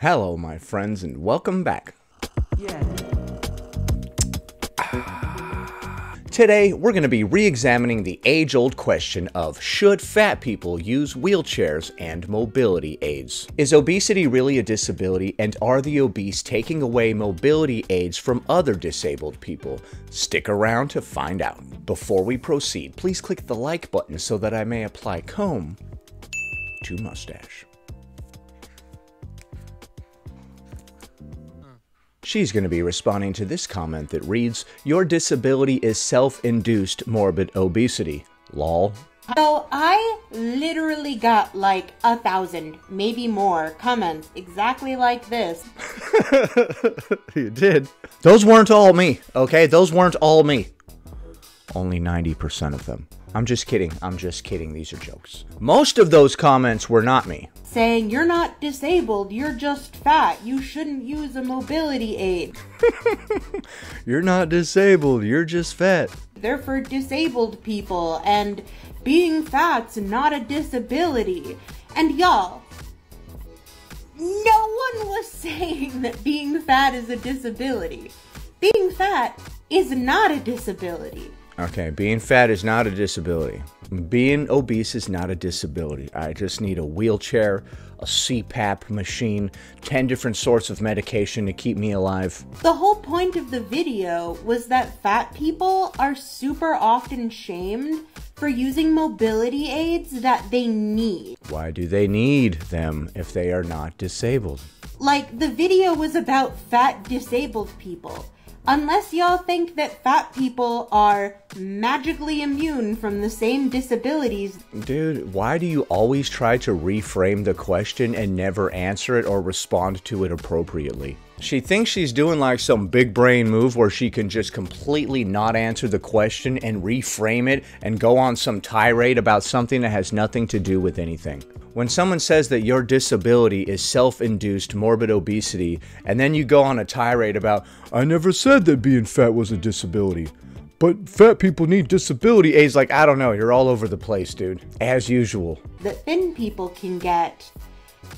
Hello, my friends, and welcome back. Yeah. Today, we're going to be re-examining the age-old question of should fat people use wheelchairs and mobility aids? Is obesity really a disability, and are the obese taking away mobility aids from other disabled people? Stick around to find out. Before we proceed, please click the like button so that I may apply comb to mustache. She's going to be responding to this comment that reads, "Your disability is self-induced morbid obesity. Lol." So I literally got like 1,000, maybe more, comments exactly like this. You did. Those weren't all me, okay? Those weren't all me. Only 90% of them. I'm just kidding. I'm just kidding. These are jokes. Most of those comments were not me. Saying, you're not disabled, you're just fat, you shouldn't use a mobility aid. You're not disabled, you're just fat. They're for disabled people, and being fat's not a disability. And y'all, no one was saying that being fat is a disability. Being fat is not a disability. Okay, being fat is not a disability. Being obese is not a disability. I just need a wheelchair, a CPAP machine, 10 different sorts of medication to keep me alive. The whole point of the video was that fat people are super often shamed for using mobility aids that they need. Why do they need them if they are not disabled? Like, the video was about fat disabled people. Unless y'all think that fat people are magically immune from the same disabilities. Dude, why do you always try to reframe the question and never answer it or respond to it appropriately? She thinks she's doing like some big brain move where she can just completely not answer the question and reframe it and go on some tirade about something that has nothing to do with anything. When someone says that your disability is self-induced morbid obesity, and then you go on a tirade about, I never said that being fat was a disability, but fat people need disability aids, like, I don't know, you're all over the place, dude. As usual. That thin people can get.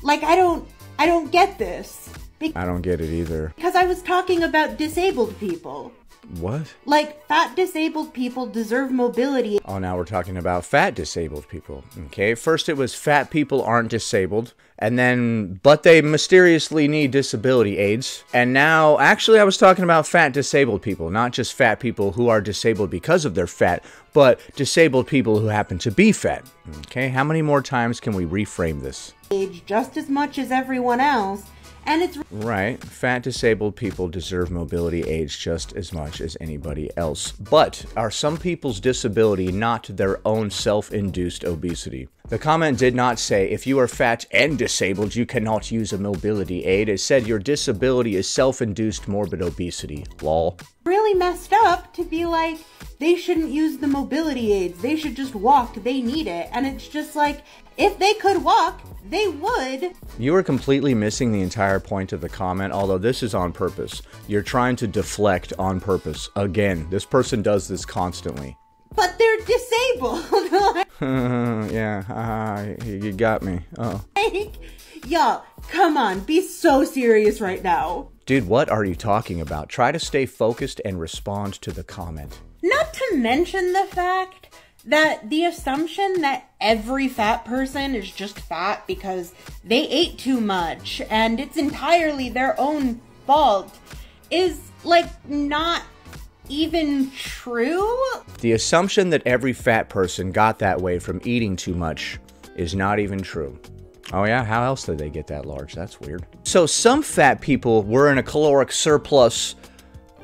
Like, I don't get this. I don't get it either. Because I was talking about disabled people. What? Like, fat disabled people deserve mobility. Oh, now we're talking about fat disabled people. Okay, first it was fat people aren't disabled, and then, but they mysteriously need disability aids. And now, actually I was talking about fat disabled people, not just fat people who are disabled because of their fat, but disabled people who happen to be fat. Okay, how many more times can we reframe this? Age just as much as everyone else. And it's right. Fat disabled people deserve mobility aids just as much as anybody else. But are some people's disability not their own self-induced obesity? The comment did not say, if you are fat and disabled, you cannot use a mobility aid. It said your disability is self-induced morbid obesity. Lol. Really messed up to be like, they shouldn't use the mobility aids. They should just walk. They need it. And it's just like, if they could walk, they would. You are completely missing the entire point of the comment, although this is on purpose. You're trying to deflect on purpose. Again, this person does this constantly. But they're disabled. Yeah, you got me. Oh. Like, y'all, come on, be so serious right now. Dude, what are you talking about? Try to stay focused and respond to the comment. Not to mention the fact that the assumption that every fat person is just fat because they ate too much and it's entirely their own fault is, like, not even true. The assumption that every fat person got that way from eating too much is not even true. Oh yeah, how else did they get that large? That's weird. So some fat people were in a caloric surplus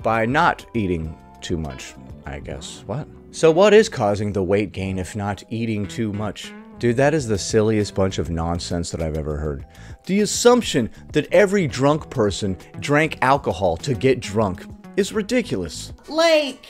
by not eating too much, I guess. What? So what is causing the weight gain if not eating too much? Dude, that is the silliest bunch of nonsense that I've ever heard. The assumption that every drunk person drank alcohol to get drunk is ridiculous. Like,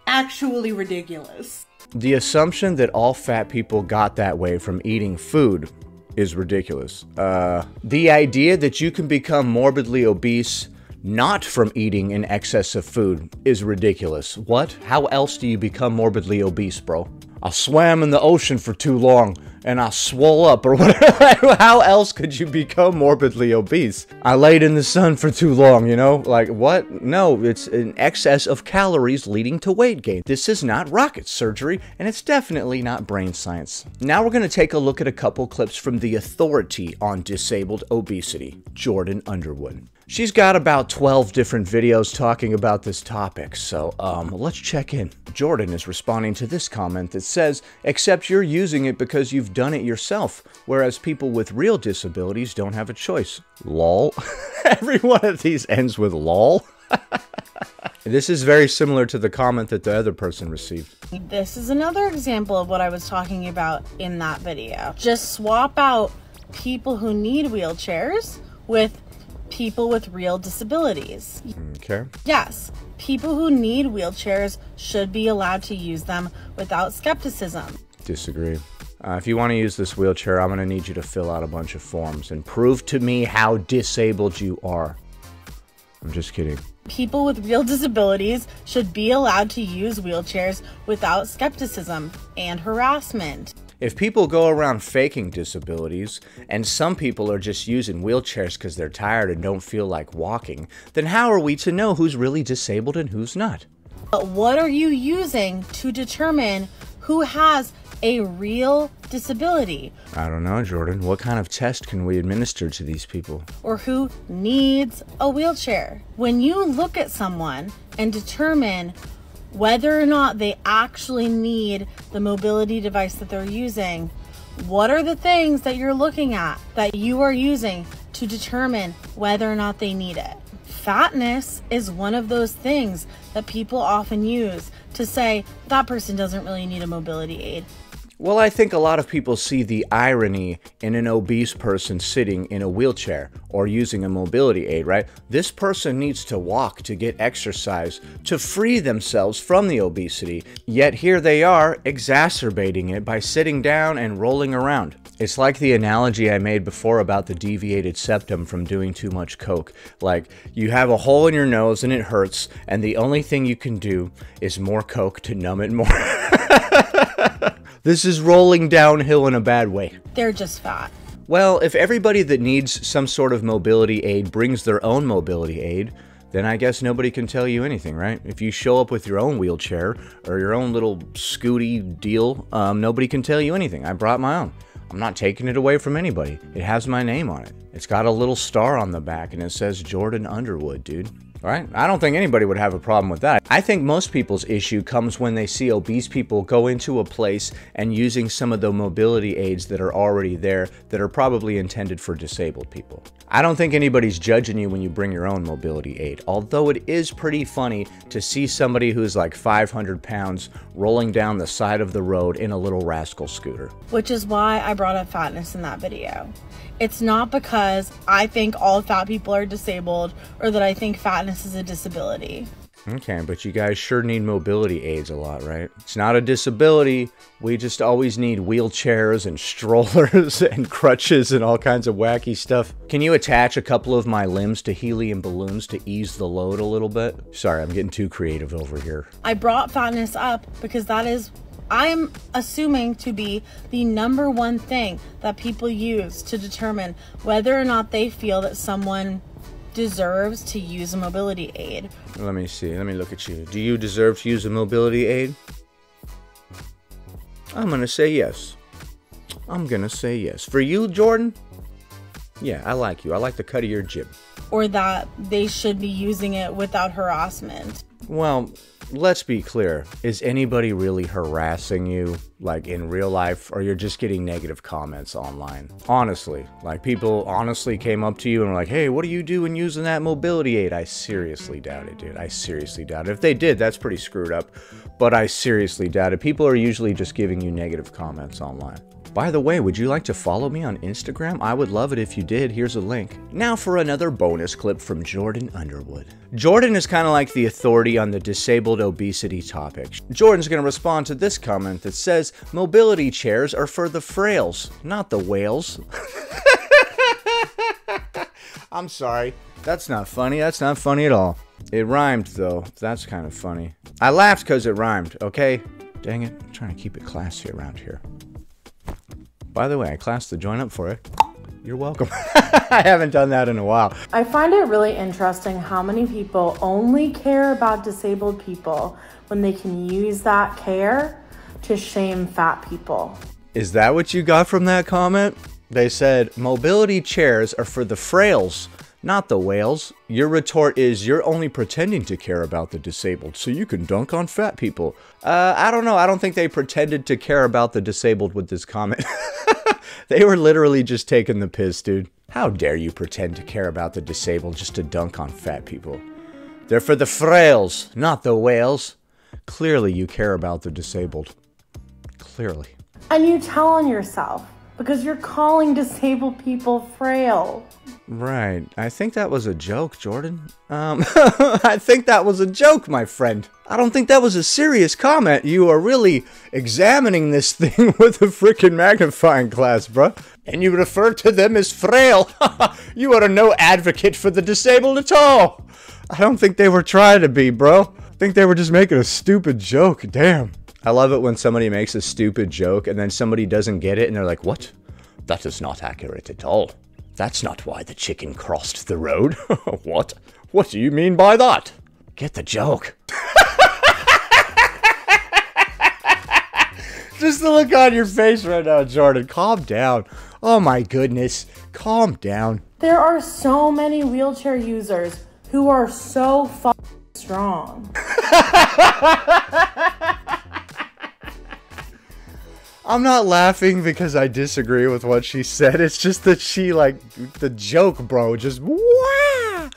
actually ridiculous. The assumption that all fat people got that way from eating food is ridiculous. The idea that you can become morbidly obese not from eating in excess of food is ridiculous. What? How else do you become morbidly obese, bro? I swam in the ocean for too long and I swole up, or whatever. How else could you become morbidly obese? I laid in the sun for too long, you know? Like, what? No, it's an excess of calories leading to weight gain. This is not rocket surgery, and it's definitely not brain science. Now we're going to take a look at a couple clips from the authority on disabled obesity, Jordan Underwood. She's got about 12 different videos talking about this topic, so let's check in. Jordan is responding to this comment that says, except you're using it because you've done it yourself, whereas people with real disabilities don't have a choice. Lol. Every one of these ends with lol. This is very similar to the comment that the other person received. This is another example of what I was talking about in that video. Just swap out people who need wheelchairs with people with real disabilities. Okay. Yes, people who need wheelchairs should be allowed to use them without skepticism. Disagree. If you want to use this wheelchair, I'm going to need you to fill out a bunch of forms and prove to me how disabled you are. I'm just kidding. People with real disabilities should be allowed to use wheelchairs without skepticism and harassment. If people go around faking disabilities, and some people are just using wheelchairs because they're tired and don't feel like walking, then how are we to know who's really disabled and who's not? But what are you using to determine who has a real disability? I don't know, Jordan. What kind of test can we administer to these people? Or who needs a wheelchair? When you look at someone and determine whether or not they actually need the mobility device that they're using, what are the things that you're looking at that you are using to determine whether or not they need it? Fatness is one of those things that people often use to say that person doesn't really need a mobility aid. Well, I think a lot of people see the irony in an obese person sitting in a wheelchair or using a mobility aid, right? This person needs to walk to get exercise to free themselves from the obesity, yet here they are exacerbating it by sitting down and rolling around. It's like the analogy I made before about the deviated septum from doing too much coke. Like, you have a hole in your nose and it hurts, and the only thing you can do is more coke to numb it more. This is rolling downhill in a bad way. They're just fat. Well, if everybody that needs some sort of mobility aid brings their own mobility aid, then I guess nobody can tell you anything, right? If you show up with your own wheelchair or your own little scooty deal, nobody can tell you anything. I brought my own. I'm not taking it away from anybody. It has my name on it. It's got a little star on the back and it says Jordan Underwood, dude. Right? I don't think anybody would have a problem with that. I think most people's issue comes when they see obese people go into a place and using some of the mobility aids that are already there that are probably intended for disabled people. I don't think anybody's judging you when you bring your own mobility aid, although it is pretty funny to see somebody who's like 500 pounds rolling down the side of the road in a little rascal scooter. Which is why I brought up fatness in that video. It's not because I think all fat people are disabled or that I think fatness is a disability. Okay, but you guys sure need mobility aids a lot, right? It's not a disability. We just always need wheelchairs and strollers and crutches and all kinds of wacky stuff. Can you attach a couple of my limbs to helium balloons to ease the load a little bit? Sorry, I'm getting too creative over here. I brought fatness up because that is, I am assuming, to be the #1 thing that people use to determine whether or not they feel that someone deserves to use a mobility aid. Let me see. Let me look at you. Do you deserve to use a mobility aid? I'm gonna say yes. I'm gonna say yes. For you, Jordan? Yeah, I like you. I like the cut of your jib. Or that they should be using it without harassment. Well, let's be clear. Is anybody really harassing you, like in real life, or you're just getting negative comments online? Honestly, like people honestly came up to you and were like, hey, what are you doing using that mobility aid? I seriously doubt it, dude. I seriously doubt it. If they did, that's pretty screwed up, but I seriously doubt it. People are usually just giving you negative comments online. By the way, would you like to follow me on Instagram? I would love it if you did. Here's a link. Now for another bonus clip from Jordan Underwood. Jordan is kind of like the authority on the disabled obesity topic. Jordan's going to respond to this comment that says, mobility chairs are for the frails, not the whales. I'm sorry. That's not funny. That's not funny at all. It rhymed, though. That's kind of funny. I laughed because it rhymed, okay? Dang it. I'm trying to keep it classy around here. By the way, I classed the joint up for you. You're welcome. I haven't done that in a while. I find it really interesting how many people only care about disabled people when they can use that care to shame fat people. Is that what you got from that comment? They said, mobility chairs are for the frails, not the whales. Your retort is, you're only pretending to care about the disabled, so you can dunk on fat people. I don't know. I don't think they pretended to care about the disabled with this comment. They were literally just taking the piss, dude. How dare you pretend to care about the disabled just to dunk on fat people? They're for the frails, not the whales. Clearly you care about the disabled. Clearly. And you tell on yourself because you're calling disabled people frail. Right. I think that was a joke, Jordan. I think that was a joke, my friend. I don't think that was a serious comment. You are really examining this thing with a freaking magnifying glass, bruh. And you refer to them as frail. You are no advocate for the disabled at all. I don't think they were trying to be, bro. I think they were just making a stupid joke. Damn. I love it when somebody makes a stupid joke and then somebody doesn't get it and they're like, what? That is not accurate at all. That's not why the chicken crossed the road. What? What do you mean by that? Get the joke. Just the look on your face right now, Jordan. Calm down. Oh my goodness. Calm down. There are so many wheelchair users who are so strong. I'm not laughing because I disagree with what she said. It's just that she, like, the joke, bro, just, wah,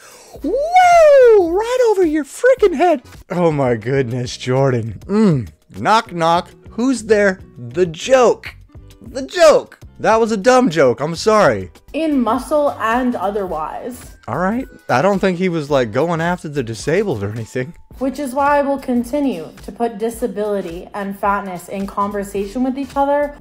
woo, right over your freaking head. Oh my goodness, Jordan. Knock, knock. Who's there? The joke. The joke. That was a dumb joke. I'm sorry. In muscle and otherwise. All right. I don't think he was, like, going after the disabled or anything. Which is why I will continue to put disability and fatness in conversation with each other.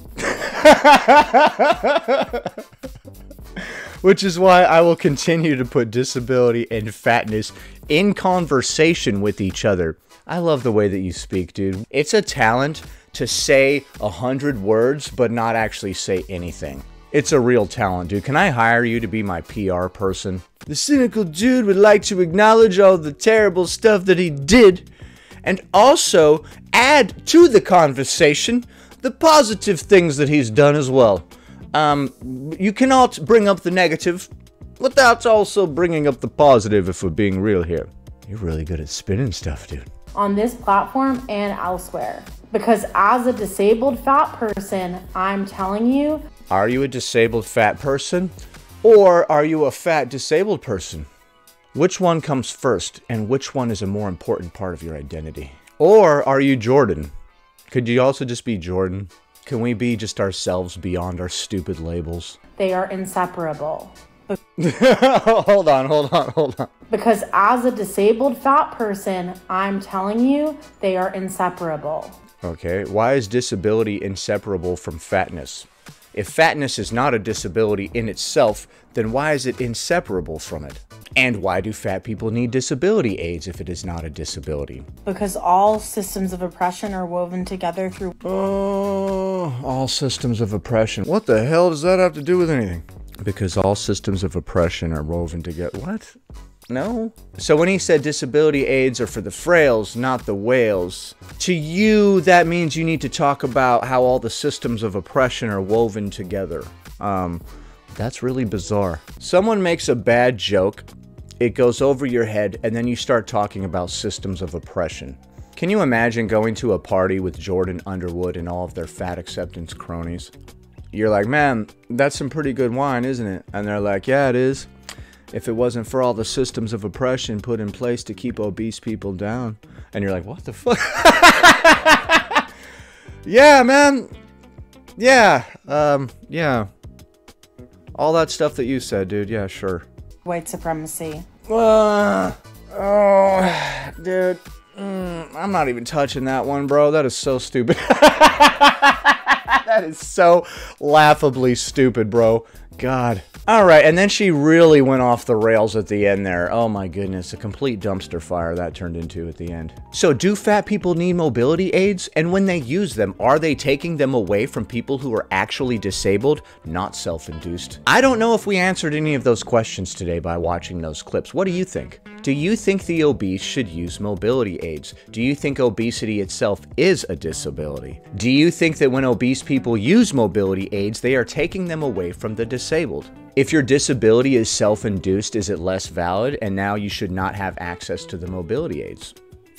Which is why I will continue to put disability and fatness in conversation with each other. I love the way that you speak, dude. It's a talent to say 100 words but not actually say anything. It's a real talent, dude. Can I hire you to be my PR person? The Cynical Dude would like to acknowledge all the terrible stuff that he did and also add to the conversation the positive things that he's done as well. You cannot bring up the negative without also bringing up the positive, if we're being real here. You're really good at spinning stuff, dude. On this platform and elsewhere. Because as a disabled fat person, I'm telling you. Are you a disabled fat person? Or are you a fat disabled person? Which one comes first, and which one is a more important part of your identity? Or are you Jordan? Could you also just be Jordan? Can we be just ourselves beyond our stupid labels? They are inseparable. Hold on. Because as a disabled fat person, I'm telling you, they are inseparable. Okay, why is disability inseparable from fatness? If fatness is not a disability in itself, then why is it inseparable from it? And why do fat people need disability aids if it is not a disability? Because all systems of oppression are woven together through... Oh, all systems of oppression. What the hell does that have to do with anything? Because all systems of oppression are woven together. What? No? So when he said disability aids are for the frails, not the whales, to you, that means you need to talk about how all the systems of oppression are woven together. That's really bizarre. Someone makes a bad joke, it goes over your head, and then you start talking about systems of oppression. Can you imagine going to a party with Jordan Underwood and all of their fat acceptance cronies? You're like, man, that's some pretty good wine, isn't it? And they're like, yeah, it is. If it wasn't for all the systems of oppression put in place to keep obese people down. And you're like, what the fuck? Yeah, man. Yeah. Yeah. All that stuff that you said, dude. Yeah, sure. White supremacy. Oh, dude. I'm not even touching that one, bro. That is so stupid. That is so laughably stupid, bro. God. All right, and then she really went off the rails at the end there. Oh my goodness, a complete dumpster fire that turned into at the end. So do fat people need mobility aids? And when they use them, are they taking them away from people who are actually disabled, not self-induced? I don't know if we answered any of those questions today by watching those clips. What do you think? Do you think the obese should use mobility aids? Do you think obesity itself is a disability? Do you think that when obese people use mobility aids, they are taking them away from the disabled? If your disability is self-induced, is it less valid and now you should not have access to the mobility aids?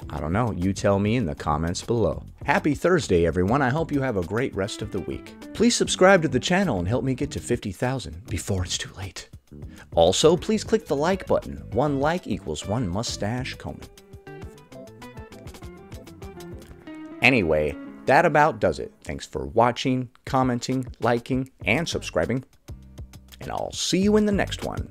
I don't know. You tell me in the comments below. Happy Thursday, everyone. I hope you have a great rest of the week. Please subscribe to the channel and help me get to 50,000 before it's too late. Also, please click the like button. 1 like equals 1 mustache combing. Anyway, that about does it. Thanks for watching, commenting, liking, and subscribing. And I'll see you in the next one.